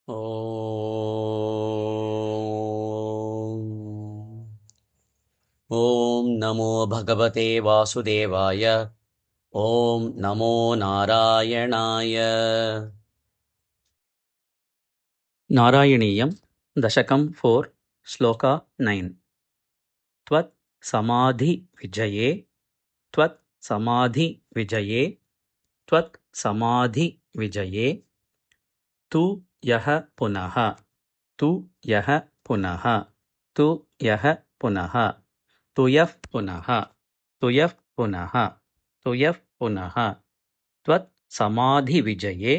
ॐ नमो भगवते वासुदेवाय। ॐ नमो नारायणाय। नारायणीयं दशकं 4 श्लोका 9। त्वत् समाधि विजये त्वत् समाधि विजये त्वत् समाधि विजये तु यः पुनः तु यः पुनः तु यः पुनः तु यः पुनः तु यः पुनः तु यः पुनः त्वत् समाधि विजये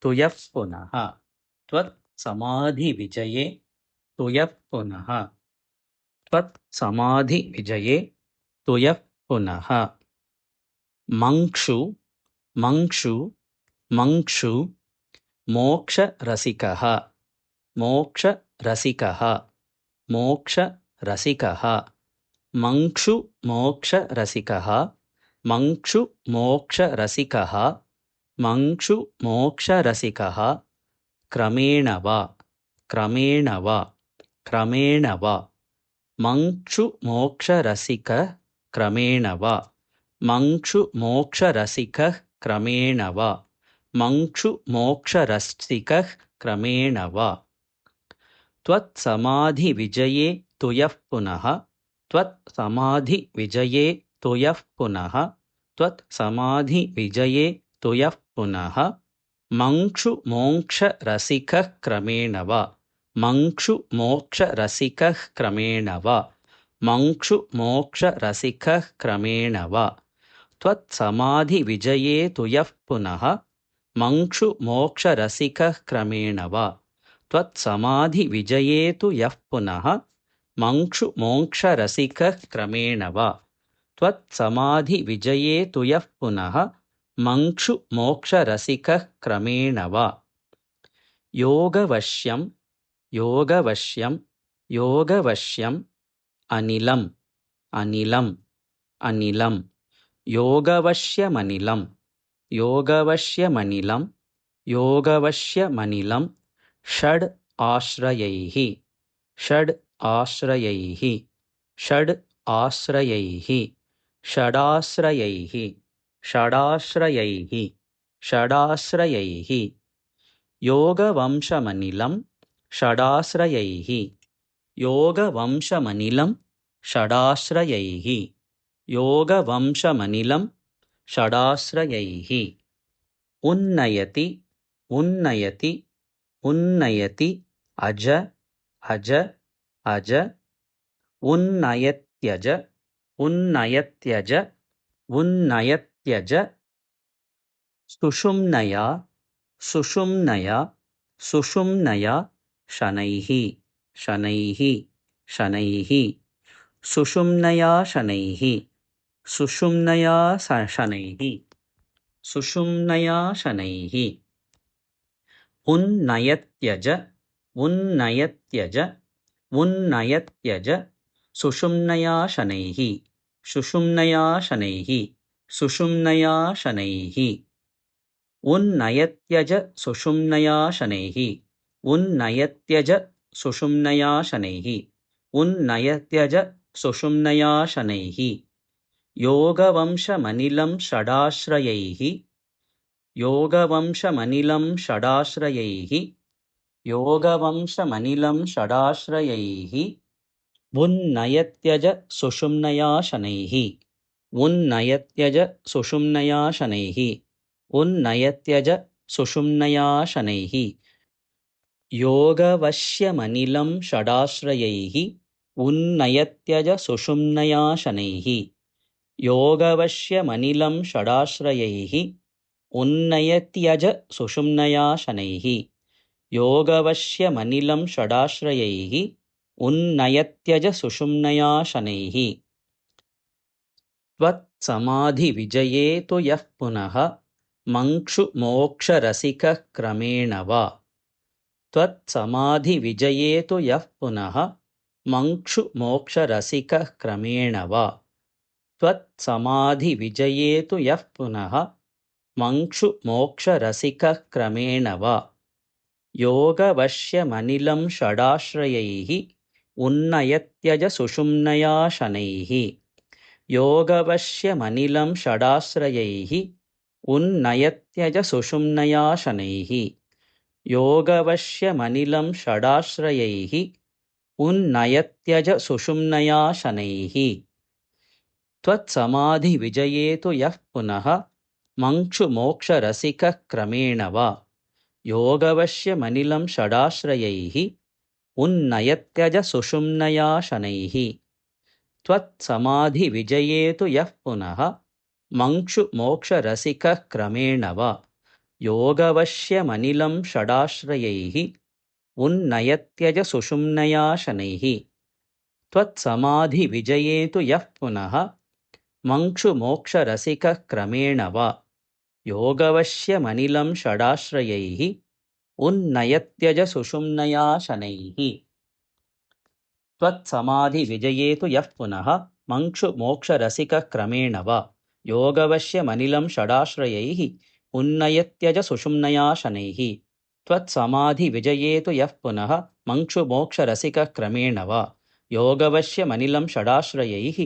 तु यः पुनः त्वत् समाधि विजये तु यः पुनः त्वत् समाधि विजये तु यः पुनः मंक्षु मंक्षु मंक्षु मोक्षरसिकः मोक्षरसिकः मोक्षरसिकः मंक्षु मोक्षरसिकः मंक्षु मोक्षरसिकः मंक्षु मोक्षरसिकः क्रमेण वा क्रमेण वा क्रमेण वा मंक्षु मोक्षरसिकः क्रमेण वा मंक्षु मोक्षरसिकः क्रमेण वा मंक्षु मोक्षरसिकः क्रमेण वा त्वत्समाधि विजये तु यः पुनः त्वत्समाधि विजये तु यः पुनः त्वत्समाधि विजये तु यः पुनः मंक्षु मोक्षरसिकः क्रमेण वा मंक्षु मोक्षरसिकः क्रमेण वा मंक्षु मोक्षरसिकः क्रमेण वा त्वत्समाधि विजये तु यः पुनः मंक्षु मोक्षरसिकः क्रमेण वा त्वत्समाधि विजये तु यः पुनः मंक्षु मोक्षरसिकः क्रमेण वा त्वत्समाधि विजये तु यः पुनः मंक्षु मोक्षरसिकः क्रमेण वा योगवश्यं योगवश्यं योगवश्यम् अनिलम् अनिलम् अनिलं योगवश्यमनिलं योगवश्यमनिलं योगवश्यमनिलं षड् आश्रयैः षड् आश्रयैः षड् आश्रयैः षडाश्रयैः षडाश्रयैः षडाश्रयैः योगवंशमनिलं षडाश्रयैः योगवंशमनिलं षडाश्रयैः योगवंशमनिलं षडाश्रयैः उन्नयति उन्नयति उन्नयति अज अज अज उन्नयत्यज उन्नयत्यज उन्नयत्यज सुषुम्नया सुषुम्नया सुषुम्नया शनैः शनैः शनैः सुषुम्नया शनैः सुषुम्नया शनैः सुषुम्नया शनैः उन्नयत्यज उन्नयत्यज उन्नयत्यज सुषुम्नया शनैः सुषुम्नया शनैः सुषुम्नया शनैः उन्नयत्यज सुषुम्नया शनैः उन्नयत्यज सुषुम्नया शनैः उन्नयत्यज सुषुम्नया शनैः योगवंशमनिलं षडाश्रयैः योगवंशमनिलं षडाश्रयैः योगवंशमनिलं षडाश्रयैः उन्नयत्यज सुषुम्नया शनैः उन्नयत्यज सुषुम्नया शनैः उन्नयत्यज सुषुम्नया शनैः योगवश्यमनिलं षडाश्रयैः उन्नयत्यज सुषुम्नया शनैः योगवश्यमनिलं षडाश्रयैः उन्नयत्यज सुषुम्नया शनैः योगवश्यमनिलं षडाश्रयैः उन्नयत्यज सुषुम्नया शनैः त्वत्समाधिविजये तु यः पुनः मंक्षु मोक्षरसिकः क्रमेण वा त्वत्समाधिविजये तु यः पुनः मंक्षु मोक्षरसिकः क्रमेण वा त्वत्समाधिविजये तु यः पुनः मंक्षु मोक्षरसिकः क्रमेण वा योगवश्यमनिलं षडाश्रयैः उन्नयत्यज सुषुम्नया शनैः योगवश्यमनिलं षडाश्रयैः उन्नयत्यज सुषुम्नया शनैः योगवश्यमनिलं षडाश्रयैः उन्नयत्यज सुषुम्नया शनैः त्वत्समाधिविजये तु यः पुनः मङ्क्षुमोक्षरसिकः क्रमेण वा योगवश्यमनिलं षडाश्रयैः उन्नयत्यज सुषुम्नया शनैः त्वत्समाधिविजये तु यः पुनः मङ्क्षुमोक्षरसिकः क्रमेण वा योगवश्यमनिलं षडाश्रयैः उन्नयत्यज सुषुम्नया शनैः त्वत्समाधिविजये तु यः पुनः मङ्क्षुमोक्षरसिकः क्रमेण वा योगवश्यमनिलं षडाश्रयैः उन्नयत्यज सुषुम्नया शनैः त्वत्समाधिविजये तु यः पुनः मङ्क्षुमोक्षरसिकः क्रमेण वा योगवश्यमनिलं षडाश्रयैः उन्नयत्यज सुषुम्नया शनैः त्वत्समाधिविजये तु यः पुनः मङ्क्षुमोक्षरसिकः क्रमेण वा योगवश्यमनिलं षडाश्रयैः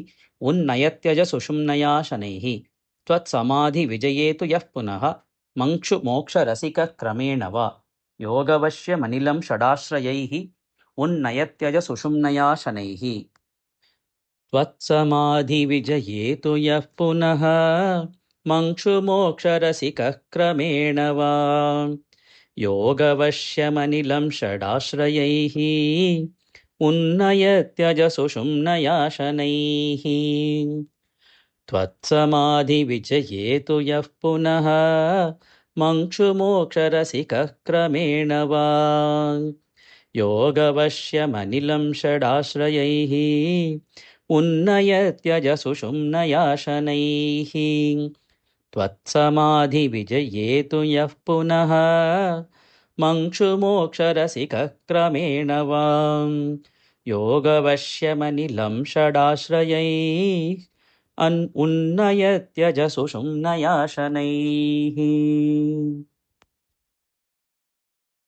उन्नयत्यज सुषुम्नया शनैः त्वत्समाधिविजये तु यः पुनः मङ्क्षुमोक्षरसिकः क्रमेण वा योगवश्यमनिलं षडाश्रयैः उन्नयत्यज सुषुम्नया शनैः त्वत्समाधिविजये तु यः पुनः मङ्क्षुमोक्षरसिकः क्रमेण वा योगवश्यमनिलं षडाश्रयैः उन्नयत्यज सुषुम्नया शनैः त्वत्समाधिविजये तु यः पुनः मङ्क्षुमोक्षरसिकः क्रमेण वा योगवश्यमनिलं षडाश्रयैः उन्नयत्यज सुषुम्नया शनैः त्वत्समाधिविजये तु यः पुनः मङ्क्षुमोक्षरसिकः क्रमेण वा योगवश्यमनिलं षडाश्रयैः उन्नयत्यज सुषुम्नया शनैः।